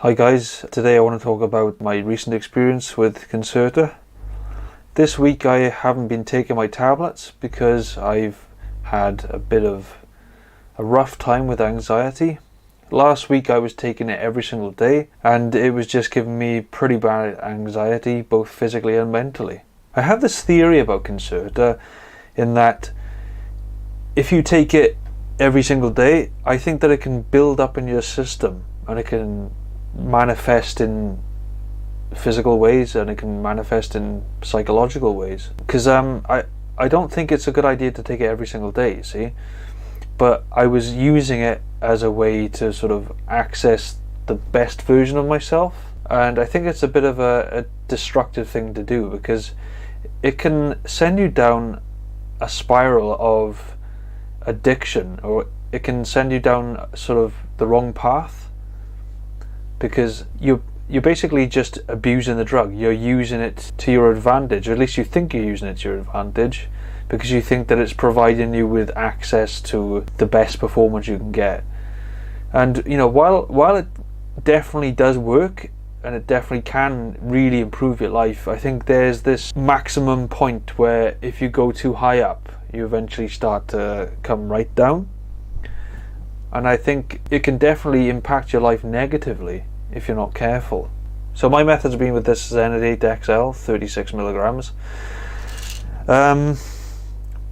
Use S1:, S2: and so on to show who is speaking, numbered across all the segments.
S1: Hi guys, today I want to talk about my recent experience with Concerta. This week I haven't been taking my tablets because I've had a bit of a rough time with anxiety. Last week I was taking it every single day and it was just giving me pretty bad anxiety, both physically and mentally. I have this theory about Concerta in that if you take it every single day, I think that it can build up in your system and it can manifest in physical ways and it can manifest in psychological ways, because I don't think it's a good idea to take it every single day, you see, but I was using it as a way to sort of access the best version of myself, and I think it's a bit of a destructive thing to do because it can send you down a spiral of addiction, or it can send you down sort of the wrong path, because you're basically just abusing the drug. You're using it to your advantage, or at least you think you're using it to your advantage, because you think that it's providing you with access to the best performance you can get. And you know, while it definitely does work and it definitely can really improve your life, I think there's this maximum point where if you go too high up, you eventually start to come right down. And I think it can definitely impact your life negatively if you're not careful. So my method's been with this Zenadate XL, 36 milligrams. But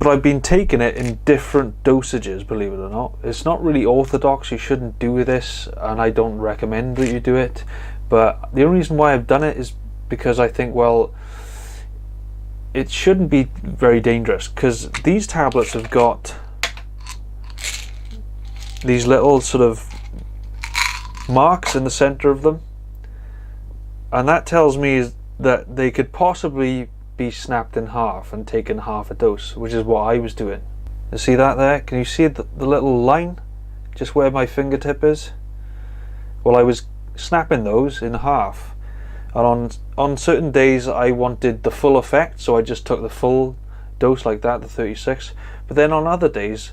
S1: I've been taking it in different dosages, believe it or not. It's not really orthodox, you shouldn't do this, and I don't recommend that you do it. But the only reason why I've done it is because I think, well, it shouldn't be very dangerous, because these tablets have got these little sort of marks in the center of them, and that tells me that they could possibly be snapped in half and taken half a dose, which is what I was doing. You see that there? Can you see the little line just where my fingertip is? Well, I was snapping those in half, and on certain days I wanted the full effect, so I just took the full dose like that, the 36. But then on other days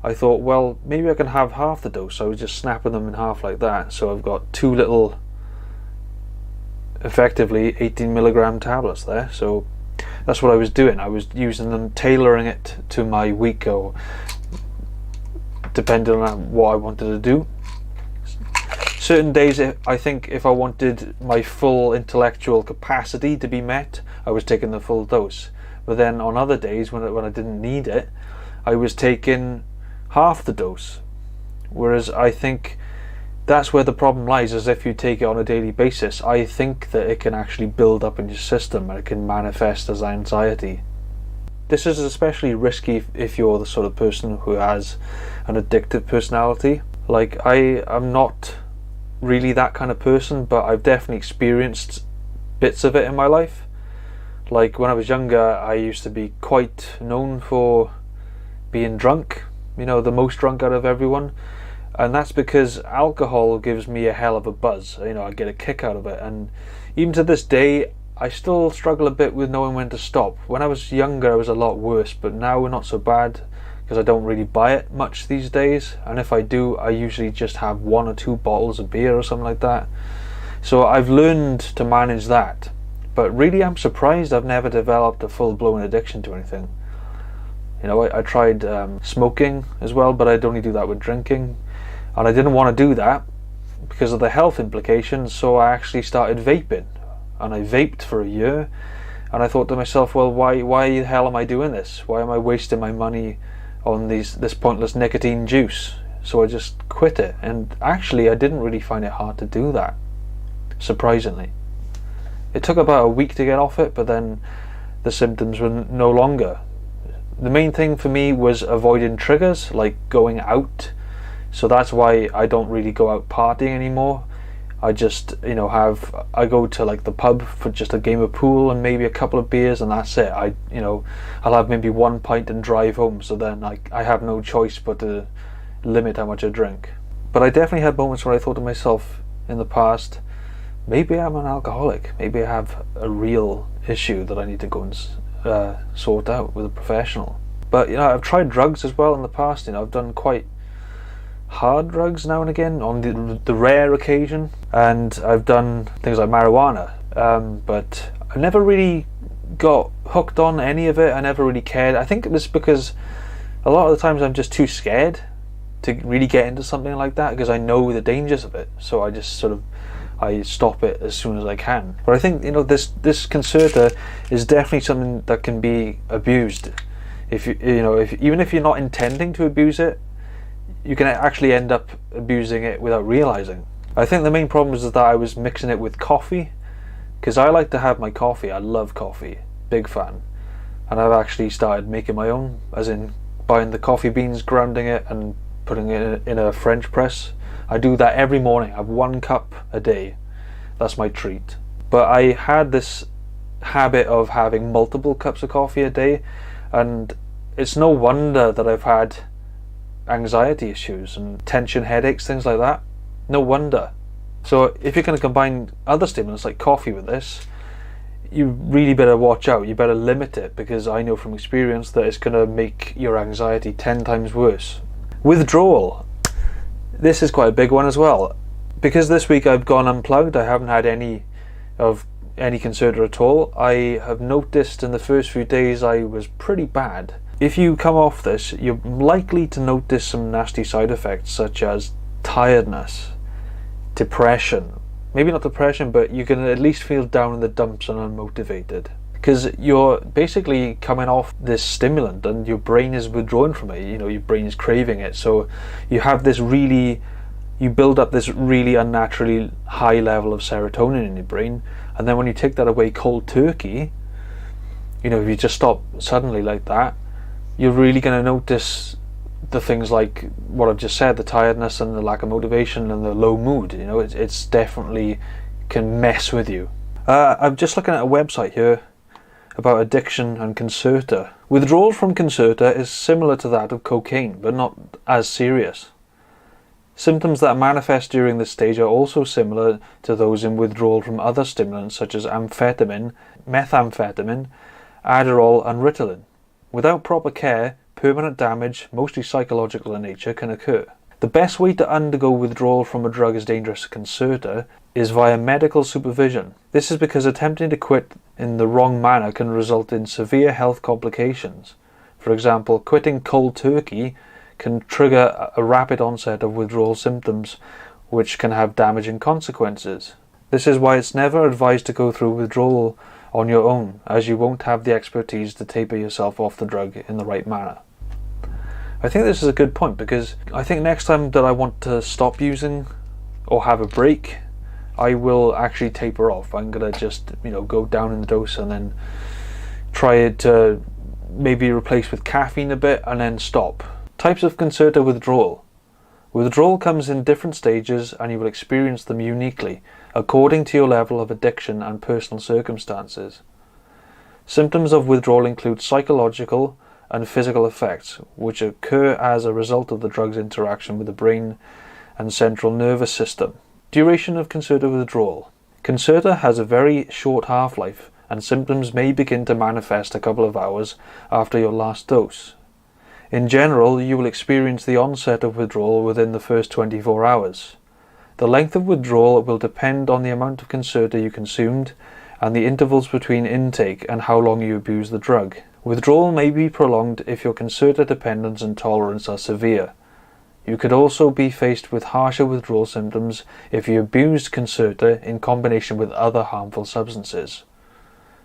S1: I thought, well, maybe I can have half the dose, so I was just snapping them in half like that. So I've got two little, effectively 18 milligram tablets there. So that's what I was doing. I was using them, tailoring it to my week, or depending on what I wanted to do. Certain days, I think if I wanted my full intellectual capacity to be met, I was taking the full dose. But then on other days when I didn't need it, I was taking half the dose. Whereas I think that's where the problem lies, is if you take it on a daily basis, I think that it can actually build up in your system and it can manifest as anxiety. This is especially risky if you're the sort of person who has an addictive personality. Like, I am not really that kind of person, but I've definitely experienced bits of it in my life. Like when I was younger, I used to be quite known for being drunk, you know, the most drunk out of everyone, and that's because alcohol gives me a hell of a buzz. You know, I get a kick out of it, and even to this day I still struggle a bit with knowing when to stop. When I was younger I was a lot worse, but now we're not so bad because I don't really buy it much these days, and if I do, I usually just have 1 or 2 bottles of beer or something like that. So I've learned to manage that, but really I'm surprised I've never developed a full-blown addiction to anything. You know, I tried smoking as well, but I'd only do that with drinking, and I didn't want to do that because of the health implications, so I actually started vaping, and I vaped for a year, and I thought to myself, well, why the hell am I doing this? Why am I wasting my money on this pointless nicotine juice? So I just quit it, and actually I didn't really find it hard to do that, surprisingly. It took about a week to get off it, but then the symptoms were no longer. The main thing for me was avoiding triggers, like going out. So that's why I don't really go out partying anymore. I just, you know, I go to like the pub for just a game of pool and maybe a couple of beers, and that's it. I'll have maybe 1 pint and drive home, so then I have no choice but to limit how much I drink. But I definitely had moments where I thought to myself in the past, maybe I'm an alcoholic, maybe I have a real issue that I need to go and sort out with a professional. But you know, I've tried drugs as well in the past. You know, I've done quite hard drugs now and again on the rare occasion, and I've done things like marijuana, but I never really got hooked on any of it. I never really cared. I think it was because a lot of the times I'm just too scared to really get into something like that, because I know the dangers of it, so I just I stop it as soon as I can. But I think, this Concerta is definitely something that can be abused. Even if you're not intending to abuse it, you can actually end up abusing it without realizing. I think the main problem is that I was mixing it with coffee, because I like to have my coffee. I love coffee, big fan, and I've actually started making my own, as in buying the coffee beans, grounding it and putting it in a French press. I do that every morning. I have 1 cup a day. That's my treat. But I had this habit of having multiple cups of coffee a day, and it's no wonder that I've had anxiety issues and tension headaches, things like that. No wonder. So if you're going to combine other stimulants like coffee with this, you really better watch out. You better limit it, because I know from experience that it's going to make your anxiety 10 times worse. Withdrawal. This is quite a big one as well. Because this week I've gone unplugged, I haven't had any Concerta at all. I have noticed in the first few days I was pretty bad. If you come off this, you're likely to notice some nasty side effects, such as tiredness, depression. Maybe not depression, but you can at least feel down in the dumps and unmotivated, because you're basically coming off this stimulant and your brain is withdrawing from it. Your brain is craving it, so you build up this really unnaturally high level of serotonin in your brain, and then when you take that away cold turkey, if you just stop suddenly like that, you're really going to notice the things like what I've just said, the tiredness and the lack of motivation and the low mood. It's definitely can mess with you. I'm just looking at a website here about addiction and Concerta. Withdrawal from Concerta is similar to that of cocaine, but not as serious. Symptoms that manifest during this stage are also similar to those in withdrawal from other stimulants such as amphetamine, methamphetamine, Adderall and Ritalin. Without proper care, permanent damage, mostly psychological in nature, can occur. The best way to undergo withdrawal from a drug as dangerous as Concerta is via medical supervision. This is because attempting to quit in the wrong manner can result in severe health complications. For example, quitting cold turkey can trigger a rapid onset of withdrawal symptoms, which can have damaging consequences. This is why it's never advised to go through withdrawal on your own, as you won't have the expertise to taper yourself off the drug in the right manner. I think this is a good point, because I think next time that I want to stop using or have a break, I will actually taper off. I'm going to just, go down in the dose and then try to maybe replace with caffeine a bit and then stop. Types of Concerta withdrawal. Withdrawal comes in different stages, and you will experience them uniquely, according to your level of addiction and personal circumstances. Symptoms of withdrawal include psychological and physical effects, which occur as a result of the drug's interaction with the brain and central nervous system. Duration of Concerta withdrawal. Concerta has a very short half-life, and symptoms may begin to manifest a couple of hours after your last dose. In general, you will experience the onset of withdrawal within the first 24 hours. The length of withdrawal will depend on the amount of Concerta you consumed and the intervals between intake and how long you abuse the drug. Withdrawal may be prolonged if your Concerta dependence and tolerance are severe. You could also be faced with harsher withdrawal symptoms if you abused Concerta in combination with other harmful substances.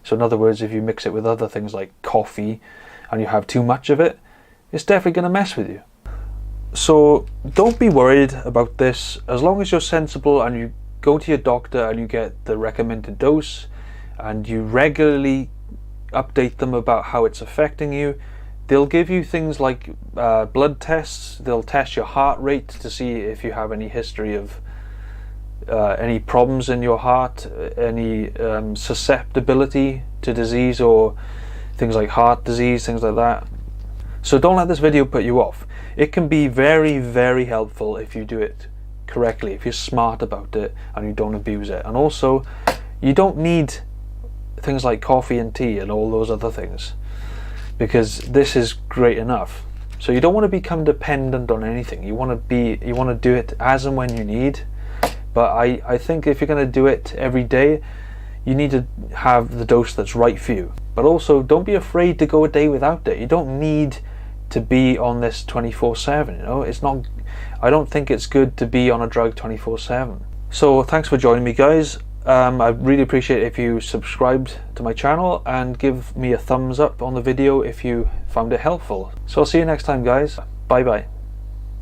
S1: So in other words, if you mix it with other things like coffee and you have too much of it, it's definitely going to mess with you. So don't be worried about this. As long as you're sensible and you go to your doctor and you get the recommended dose and you regularly update them about how it's affecting you, they'll give you things like blood tests. They'll test your heart rate to see if you have any history of any problems in your heart, any susceptibility to disease or things like heart disease, things like that. So don't let this video put you off. It can be very, very helpful if you do it correctly, if you're smart about it and you don't abuse it. And also, you don't need things like coffee and tea and all those other things, because this is great enough. So you don't want to become dependent on anything. You want to do it as and when you need. But I think if you're going to do it every day, you need to have the dose that's right for you. But also, don't be afraid to go a day without it. You don't need to be on this 24/7. You know, it's not. I don't think it's good to be on a drug 24/7. So thanks for joining me, guys. I really appreciate it if you subscribed to my channel and give me a thumbs up on the video if you found it helpful. So I'll see you next time, guys. Bye bye.